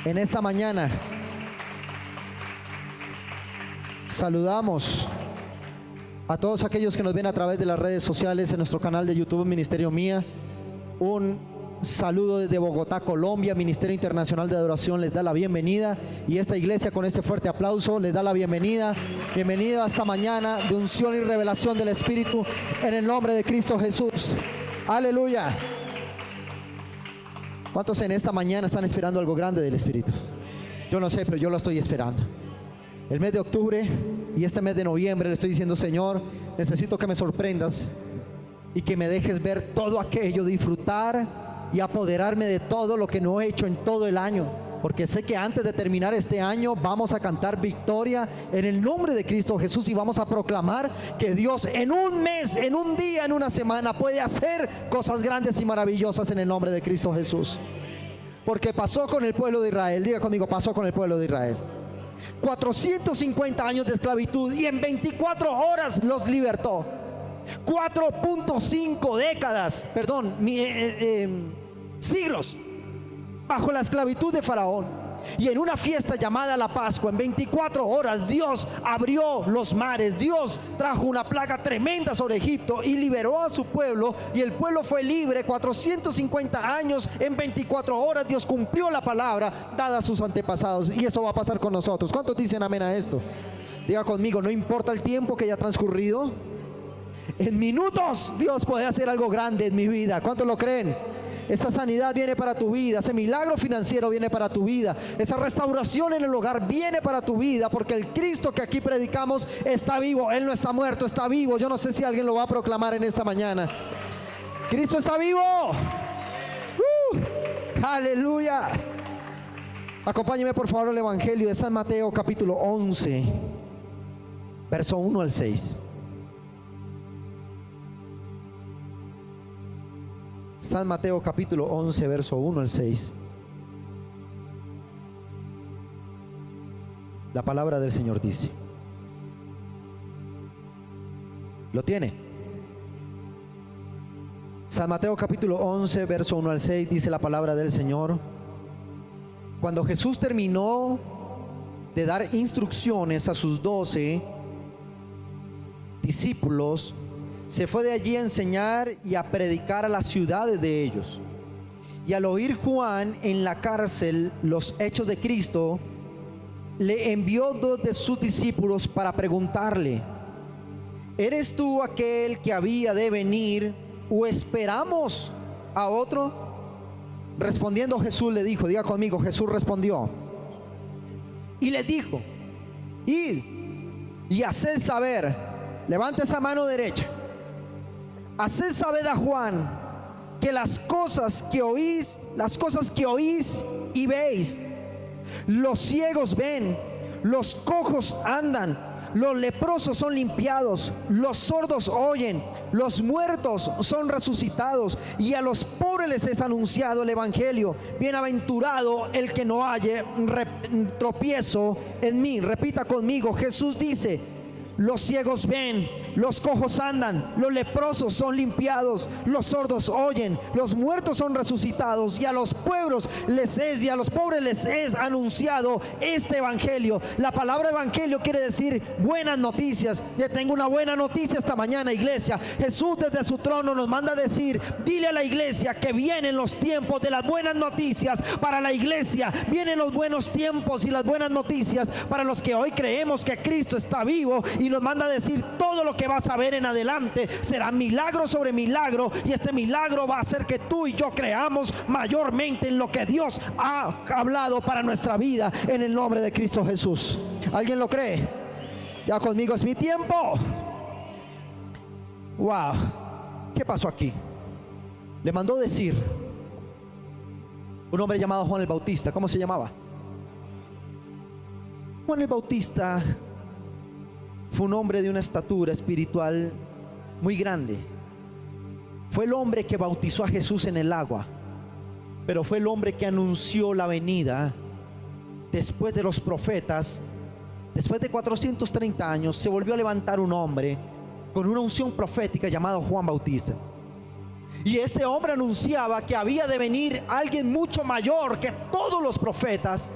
En esta mañana saludamos a todos aquellos que nos ven a través de las redes sociales, en nuestro canal de YouTube Ministerio Mía. Un saludo desde Bogotá, Colombia. Ministerio Internacional de Adoración les da la bienvenida, y esta iglesia con este fuerte aplauso les da la bienvenida. Bienvenido a esta mañana de unción y revelación del Espíritu en el nombre de Cristo Jesús. Aleluya. ¿Cuántos en esta mañana están esperando algo grande del Espíritu? Yo no sé, pero yo lo estoy esperando. El mes de octubre y este mes de noviembre le estoy diciendo: Señor, necesito que me sorprendas y que me dejes ver todo aquello, disfrutar y apoderarme de todo lo que no he hecho en todo el año, porque sé que antes de terminar este año vamos a cantar victoria en el nombre de Cristo Jesús, y vamos a proclamar que Dios en un mes, en un día, en una semana puede hacer cosas grandes y maravillosas en el nombre de Cristo Jesús. Porque pasó con el pueblo de Israel. Diga conmigo: pasó con el pueblo de Israel. 450 años de esclavitud, y en 24 horas los libertó. 4.5 décadas, perdón, siglos bajo la esclavitud de Faraón. Y en una fiesta llamada la Pascua, en 24 horas Dios abrió los mares. Dios trajo una plaga tremenda sobre Egipto y liberó a su pueblo, y el pueblo fue libre. 450 años, en 24 horas Dios cumplió la palabra dada a sus antepasados, y eso va a pasar con nosotros. ¿Cuántos dicen amén a esto? Diga conmigo: no importa el tiempo que haya transcurrido, en minutos Dios puede hacer algo grande en mi vida. ¿Cuántos lo creen? Esa sanidad viene para tu vida, ese milagro financiero viene para tu vida, esa restauración en el hogar viene para tu vida, porque el Cristo que aquí predicamos está vivo. Él no está muerto, está vivo. Yo no sé si alguien lo va a proclamar en esta mañana. Cristo está vivo. Aleluya. Acompáñeme por favor al Evangelio de San Mateo, capítulo 11, verso 1 al 6. San Mateo capítulo 11, verso 1 al 6. La palabra del Señor dice: ¿lo tiene? San Mateo capítulo 11, verso 1 al 6, dice la palabra del Señor: cuando Jesús terminó de dar instrucciones a sus 12 discípulos, se fue de allí a enseñar y a predicar a las ciudades de ellos. Y al oír Juan en la cárcel los hechos de Cristo, le envió 2 de sus discípulos para preguntarle: ¿eres tú aquel que había de venir, o esperamos a otro? Respondiendo Jesús le dijo, diga conmigo: Jesús respondió y les dijo: id y haced saber, levante esa mano derecha, haced saber a Juan que las cosas que oís y veis, los ciegos ven, los cojos andan, los leprosos son limpiados, los sordos oyen, los muertos son resucitados, y a los pobres les es anunciado el evangelio. Bienaventurado el que no halle tropiezo en mí. Repita conmigo: Jesús dice: los ciegos ven, los cojos andan, los leprosos son limpiados, los sordos oyen, los muertos son resucitados, y a los pobres les es anunciado este evangelio. La palabra evangelio quiere decir buenas noticias. Yo tengo una buena noticia esta mañana, iglesia. Jesús desde su trono nos manda a decir: dile a la iglesia que vienen los tiempos de las buenas noticias para la iglesia. Vienen los buenos tiempos y las buenas noticias para los que hoy creemos que Cristo está vivo, y nos manda a decir: todo lo que vas a ver en adelante será milagro sobre milagro, y este milagro va a hacer que tú y yo creamos mayormente en lo que Dios ha hablado para nuestra vida, en el nombre de Cristo Jesús. ¿Alguien lo cree? Ya conmigo: es mi tiempo. Wow, ¿qué pasó aquí? Le mandó decir un hombre llamado Juan el Bautista. ¿Cómo se llamaba? Juan el Bautista fue un hombre de una estatura espiritual muy grande. Fue el hombre que bautizó a Jesús en el agua, pero fue el hombre que anunció la venida después de los profetas. Después de 430 años se volvió a levantar un hombre con una unción profética llamado Juan Bautista. Y ese hombre anunciaba que había de venir alguien mucho mayor que todos los profetas,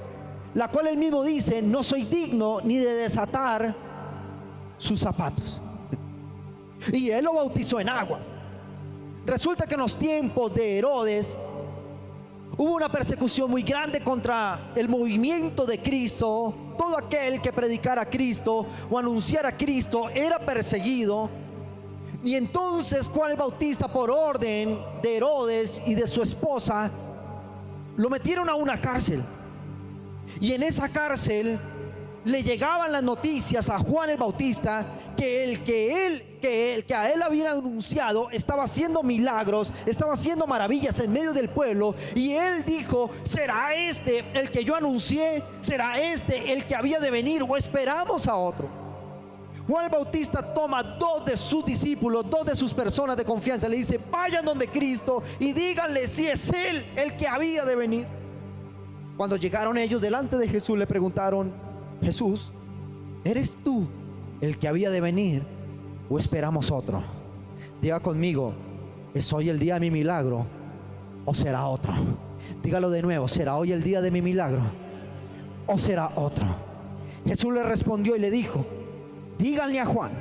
la cual él mismo dice: no soy digno ni de desatar sus zapatos. Y él lo bautizó en agua. Resulta que en los tiempos de Herodes hubo una persecución muy grande contra el movimiento de Cristo. Todo aquel que predicara a Cristo o anunciara a Cristo era perseguido. Y entonces Juan el Bautista, por orden de Herodes y de su esposa, lo metieron a una cárcel. Y en esa cárcel le llegaban las noticias a Juan el Bautista que el que a él había anunciado estaba haciendo milagros, estaba haciendo maravillas en medio del pueblo. Y él dijo: ¿será este el que yo anuncié? ¿Será este el que había de venir, o esperamos a otro? Juan el Bautista toma dos de sus discípulos, dos de sus personas de confianza, le dice: vayan donde Cristo y díganle si es él el que había de venir. Cuando llegaron ellos delante de Jesús, le preguntaron: Jesús, ¿eres tú el que había de venir, o esperamos otro? Diga conmigo: ¿es hoy el día de mi milagro, o será otro? Dígalo de nuevo: ¿será hoy el día de mi milagro, o será otro? Jesús le respondió y le dijo: díganle a Juan.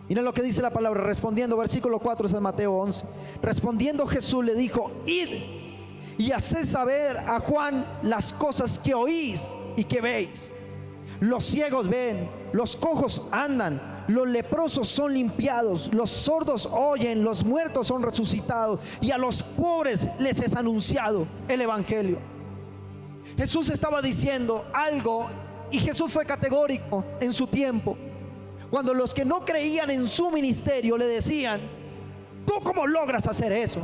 Miren lo que dice la palabra, respondiendo, versículo 4 de San Mateo 11. Respondiendo Jesús le dijo: id y haced saber a Juan las cosas que oís y que veis. Los ciegos ven, los cojos andan, los leprosos son limpiados, los sordos oyen, los muertos son resucitados, y a los pobres les es anunciado el evangelio. Jesús estaba diciendo algo, y Jesús fue categórico en su tiempo, cuando los que no creían en su ministerio le decían: ¿tú cómo logras hacer eso?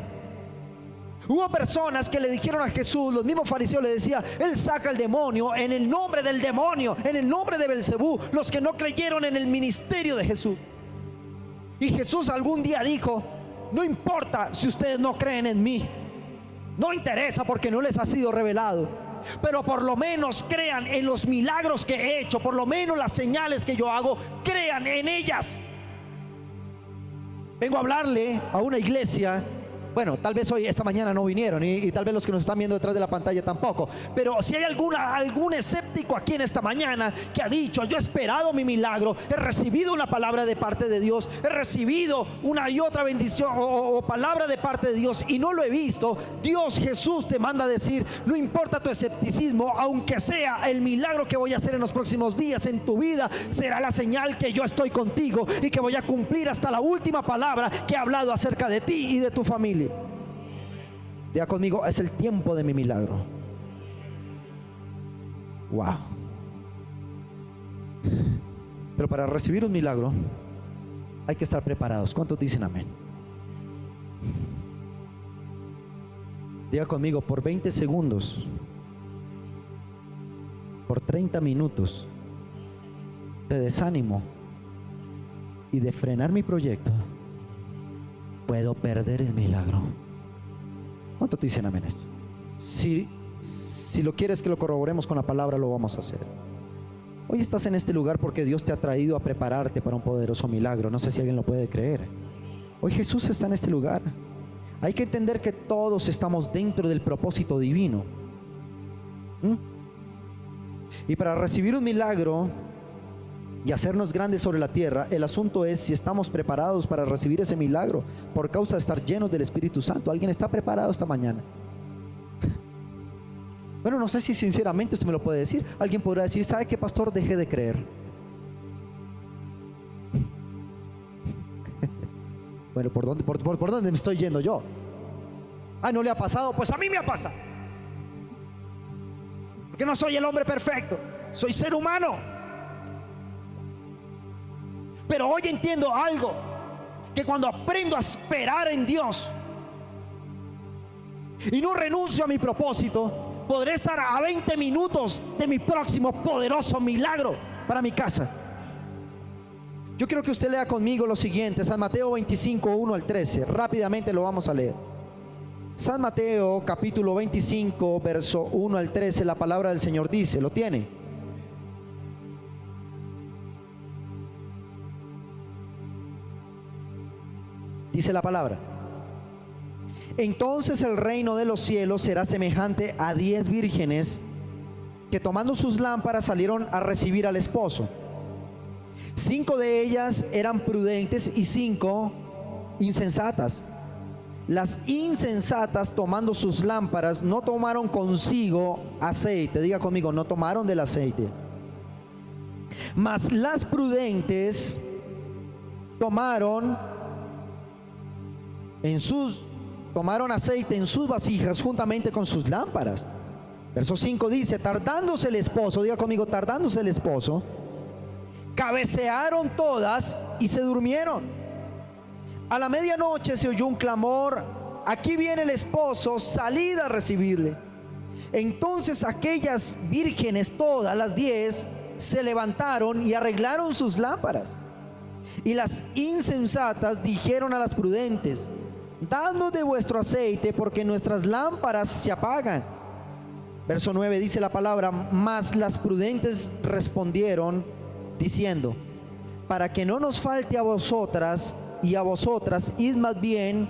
Hubo personas que le dijeron a Jesús, los mismos fariseos le decían: él saca el demonio en el nombre del demonio, en el nombre de Belcebú. Los que no creyeron en el ministerio de Jesús. Y Jesús algún día dijo: no importa si ustedes no creen en mí, no interesa, porque no les ha sido revelado, pero por lo menos crean en los milagros que he hecho, por lo menos las señales que yo hago, crean en ellas. Vengo a hablarle a una iglesia. Bueno, tal vez hoy, esta mañana no vinieron, y tal vez los que nos están viendo detrás de la pantalla tampoco. Pero si hay algún escéptico aquí en esta mañana que ha dicho: yo he esperado mi milagro, he recibido una palabra de parte de Dios, he recibido una y otra bendición o palabra de parte de Dios, y no lo he visto. Dios, Jesús te manda a decir: no importa tu escepticismo, aunque sea el milagro que voy a hacer en los próximos días en tu vida, será la señal que yo estoy contigo y que voy a cumplir hasta la última palabra que he hablado acerca de ti y de tu familia. Diga conmigo: es el tiempo de mi milagro. Wow. Pero para recibir un milagro hay que estar preparados. ¿Cuántos dicen amén? Diga conmigo: por 20 segundos, por 30 minutos de desánimo y de frenar mi proyecto, puedo perder el milagro. ¿Cuántos dicen amén esto? Si lo quieres que lo corroboremos con la palabra, lo vamos a hacer. Hoy estás en este lugar porque Dios te ha traído a prepararte para un poderoso milagro. No sé si alguien lo puede creer. Hoy Jesús está en este lugar. Hay que entender que todos estamos dentro del propósito divino. Y para recibir un milagro y hacernos grandes sobre la tierra, el asunto es si estamos preparados para recibir ese milagro por causa de estar llenos del Espíritu Santo. ¿Alguien está preparado esta mañana? Bueno, no sé si sinceramente usted me lo puede decir. Alguien podrá decir: ¿sabe qué, pastor? Dejé de creer. Bueno, ¿por dónde me estoy yendo yo? ¿No le ha pasado? Pues a mí me ha pasado. Porque no soy el hombre perfecto, soy ser humano. Pero hoy entiendo algo, que cuando aprendo a esperar en Dios y no renuncio a mi propósito, podré estar a 20 minutos de mi próximo poderoso milagro para mi casa. Yo quiero que usted lea conmigo lo siguiente: San Mateo 25, 1 al 13. Rápidamente lo vamos a leer. San Mateo capítulo 25, verso 1 al 13. La palabra del Señor dice, ¿lo tiene? Dice la palabra: Entonces el reino de los cielos será semejante a 10 vírgenes que tomando sus lámparas salieron a recibir al esposo. 5 de ellas eran prudentes y 5 insensatas. Las insensatas, tomando sus lámparas, no tomaron consigo aceite. Diga conmigo, no tomaron del aceite. Mas las prudentes tomaron aceite en sus vasijas juntamente con sus lámparas. Verso 5 dice: tardándose el esposo, diga conmigo, tardándose el esposo, cabecearon todas y se durmieron. A la medianoche se oyó un clamor: aquí viene el esposo, salid a recibirle. Entonces aquellas vírgenes, todas las 10, se levantaron y arreglaron sus lámparas. Y las insensatas dijeron a las prudentes: dadnos de vuestro aceite, porque nuestras lámparas se apagan. Verso 9 dice la palabra: mas las prudentes respondieron diciendo: para que no nos falte a vosotras y a vosotras, id más bien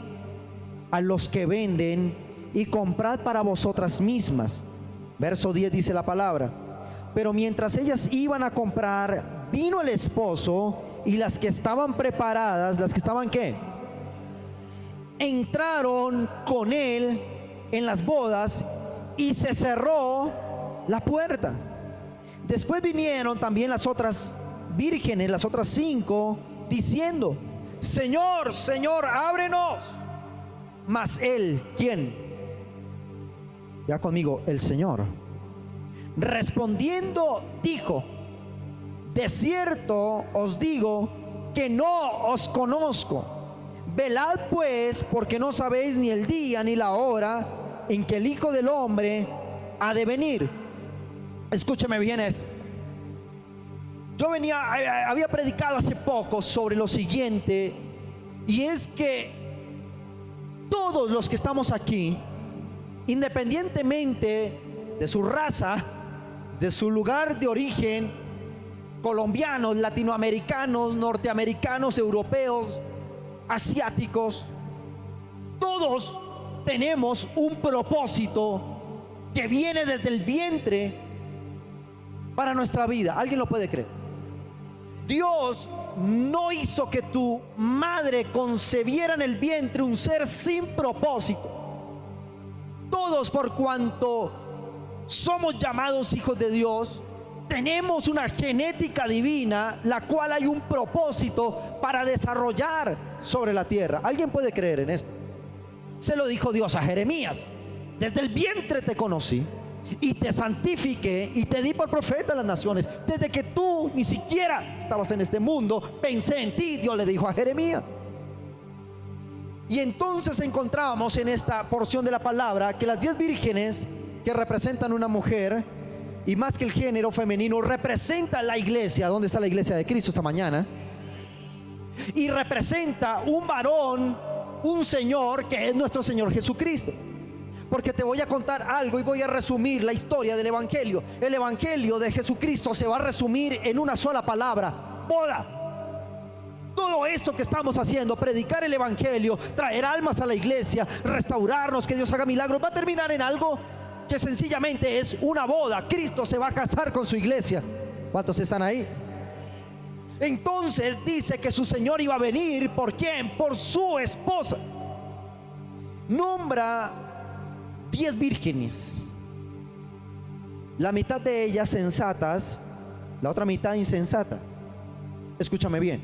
a los que venden y comprad para vosotras mismas. Verso 10 dice la palabra: pero mientras ellas iban a comprar, vino el esposo, y las que estaban preparadas, las que estaban ¿qué? Entraron con él en las bodas, y se cerró la puerta. Después vinieron también las otras vírgenes, las otras 5, diciendo: Señor, Señor, ábrenos. Mas él, ¿quién? Ya conmigo, el Señor, respondiendo dijo: de cierto os digo que no os conozco. Velad pues, porque no sabéis ni el día ni la hora en que el Hijo del Hombre ha de venir. Escúcheme bien esto. Yo había predicado hace poco sobre lo siguiente, y es que todos los que estamos aquí, independientemente de su raza, de su lugar de origen, colombianos, latinoamericanos, norteamericanos, europeos, asiáticos, todos tenemos un propósito que viene desde el vientre para nuestra vida. ¿Alguien lo puede creer? Dios no hizo que tu madre concebiera en el vientre un ser sin propósito. Todos, por cuanto somos llamados hijos de Dios, tenemos una genética divina, la cual hay un propósito para desarrollar sobre la tierra. ¿Alguien puede creer en esto? Se lo dijo Dios a Jeremías: desde el vientre te conocí y te santifiqué y te di por profeta a las naciones. Desde que tú ni siquiera estabas en este mundo, pensé en ti. Dios le dijo a Jeremías. Y entonces encontramos en esta porción de la palabra que las 10 vírgenes, que representan una mujer, y más que el género femenino, representa la iglesia. ¿Dónde está la iglesia de Cristo esta mañana? Y representa un varón, un Señor, que es nuestro Señor Jesucristo. Porque te voy a contar algo y voy a resumir la historia del Evangelio. El Evangelio de Jesucristo se va a resumir en una sola palabra: boda. Todo esto que estamos haciendo, predicar el Evangelio, traer almas a la iglesia, restaurarnos, que Dios haga milagros, va a terminar en algo que sencillamente es una boda. Cristo se va a casar con su iglesia. ¿Cuántos están ahí? Entonces dice que su Señor iba a venir. ¿Por quién? Por su esposa. Nombra 10 vírgenes, la mitad de ellas sensatas, la otra mitad insensata. Escúchame bien.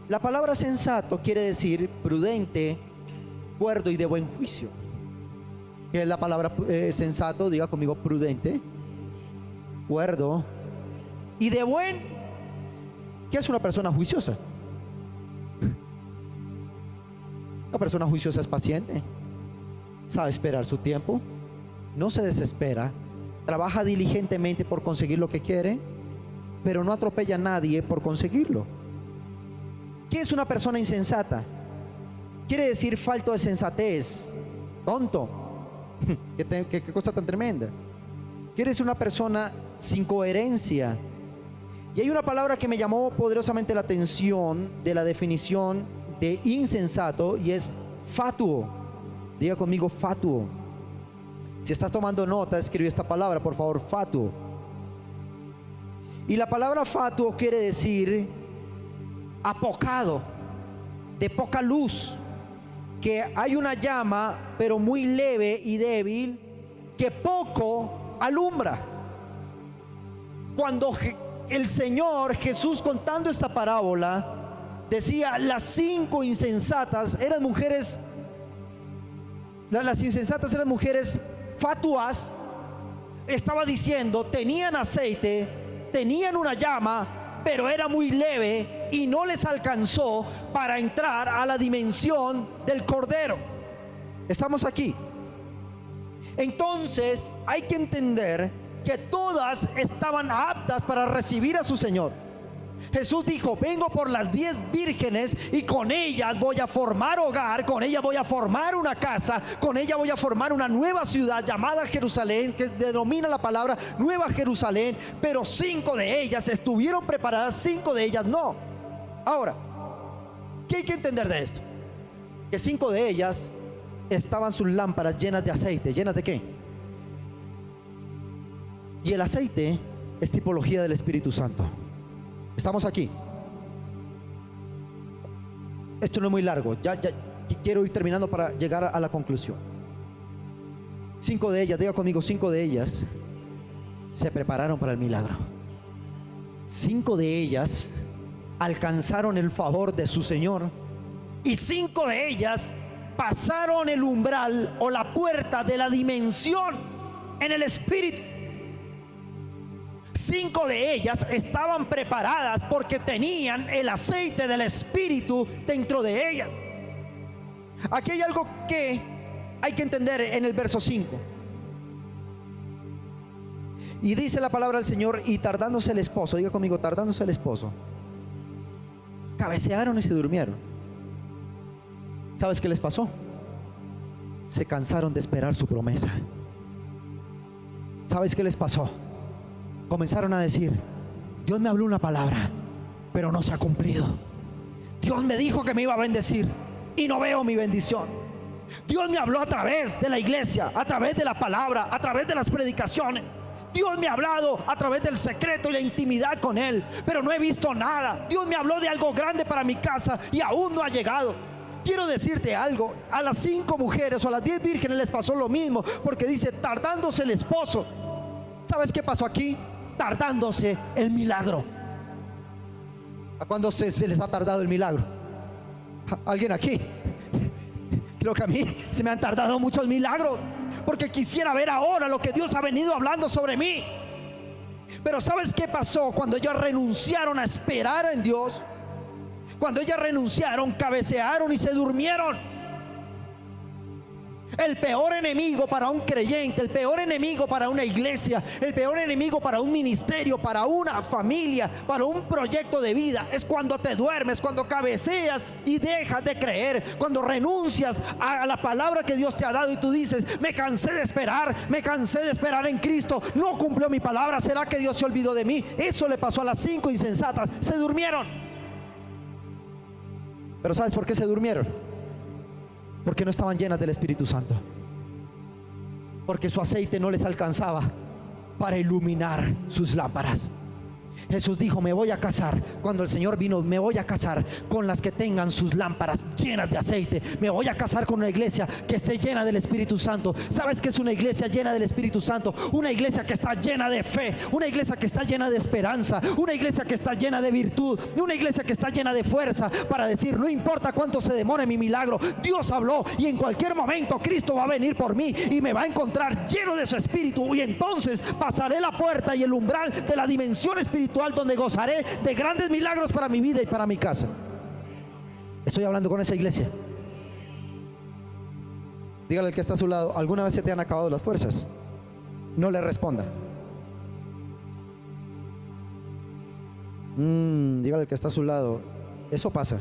La palabra sensato quiere decir prudente, cuerdo y de buen juicio. ¿Qué es la palabra sensato? Diga conmigo: prudente, cuerdo y de buen. ¿Qué es una persona juiciosa? Una persona juiciosa es paciente, sabe esperar su tiempo, no se desespera, trabaja diligentemente por conseguir lo que quiere, pero no atropella a nadie por conseguirlo. ¿Qué es una persona insensata? Quiere decir falto de sensatez, tonto. ¿Qué cosa tan tremenda? Quiere decir una persona sin coherencia. Y hay una palabra que me llamó poderosamente la atención de la definición de insensato, y es fatuo. Diga conmigo fatuo. Si estás tomando nota, escribe esta palabra, por favor, fatuo. Y la palabra fatuo quiere decir apocado, de poca luz, que hay una llama pero muy leve y débil, que poco alumbra. Cuando el Señor Jesús, contando esta parábola, decía: las 5 insensatas eran mujeres, las insensatas eran mujeres fatuas. Estaba diciendo, tenían aceite, tenían una llama, pero era muy leve y no les alcanzó para entrar a la dimensión del Cordero. Estamos aquí. Entonces hay que entender que todas estaban aptas para recibir a su Señor. Jesús dijo: vengo por las 10 vírgenes y con ellas voy a formar hogar, con ellas voy a formar una casa, con ellas voy a formar una nueva ciudad llamada Jerusalén, que denomina la palabra Nueva Jerusalén. Pero 5 de ellas estuvieron preparadas, 5 de ellas no. Ahora, ¿qué hay que entender de esto? Que 5 de ellas estaban sus lámparas llenas de aceite. ¿Llenas de qué? Y el aceite es tipología del Espíritu Santo. Estamos aquí. Esto no es muy largo, ya quiero ir terminando para llegar a la conclusión. 5 de ellas, diga conmigo, 5 de ellas se prepararon para el milagro. 5 de ellas alcanzaron el favor de su Señor, y 5 de ellas pasaron el umbral o la puerta de la dimensión en el Espíritu. 5 de ellas estaban preparadas porque tenían el aceite del Espíritu dentro de ellas. Aquí hay algo que hay que entender en el verso 5. Y dice la palabra del Señor: y tardándose el esposo, diga conmigo, tardándose el esposo, cabecearon y se durmieron. ¿Sabes qué les pasó? Se cansaron de esperar su promesa. ¿Sabes qué les pasó? Comenzaron a decir: Dios me habló una palabra, pero no se ha cumplido. Dios me dijo que me iba a bendecir y no veo mi bendición. Dios me habló a través de la iglesia, a través de la palabra, a través de las predicaciones. Dios me ha hablado a través del secreto y la intimidad con Él, pero no he visto nada. Dios me habló de algo grande para mi casa y aún no ha llegado. Quiero decirte algo: a las 5 mujeres o a las 10 vírgenes les pasó lo mismo, porque dice tardándose el esposo. ¿Sabes qué pasó aquí? Tardándose el milagro. ¿A cuándo se les ha tardado el milagro? ¿Alguien aquí? Creo que a mí se me han tardado muchos milagros, porque quisiera ver ahora lo que Dios ha venido hablando sobre mí. Pero ¿sabes qué pasó? Cuando ellos renunciaron a esperar en Dios, cuando ellas renunciaron, cabecearon y se durmieron. El peor enemigo para un creyente, el peor enemigo para una iglesia, el peor enemigo para un ministerio, para una familia, para un proyecto de vida, es cuando te duermes, cuando cabeceas y dejas de creer, cuando renuncias a la palabra que Dios te ha dado y tú dices: me cansé de esperar en Cristo, no cumplió mi palabra, ¿será que Dios se olvidó de mí? Eso le pasó a las 5 insensatas, se durmieron. Pero ¿sabes por qué se durmieron? Porque no estaban llenas del Espíritu Santo, porque su aceite no les alcanzaba para iluminar sus lámparas. Jesús dijo: me voy a casar. Cuando el Señor vino: me voy a casar con las que tengan sus lámparas llenas de aceite. Me voy a casar con una iglesia que esté llena del Espíritu Santo. ¿Sabes qué es una iglesia llena del Espíritu Santo? Una iglesia que está llena de fe, una iglesia que está llena de esperanza, una iglesia que está llena de virtud, una iglesia que está llena de fuerza para decir: no importa cuánto se demore mi milagro, Dios habló y en cualquier momento Cristo va a venir por mí y me va a encontrar lleno de su Espíritu, y entonces pasaré la puerta y el umbral de la dimensión espiritual, donde gozaré de grandes milagros para mi vida y para mi casa. Estoy hablando con esa iglesia. Dígale al que está a su lado: ¿alguna vez se te han acabado las fuerzas? No le responda. Dígale al que está a su lado: eso pasa.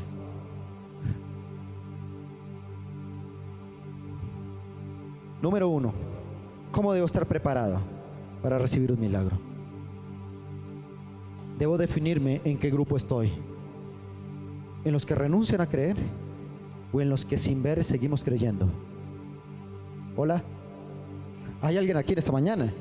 Número 1, ¿cómo debo estar preparado para recibir un milagro? Debo definirme en qué grupo estoy: en los que renuncian a creer o en los que sin ver seguimos creyendo. Hola. ¿Hay alguien aquí en esta mañana?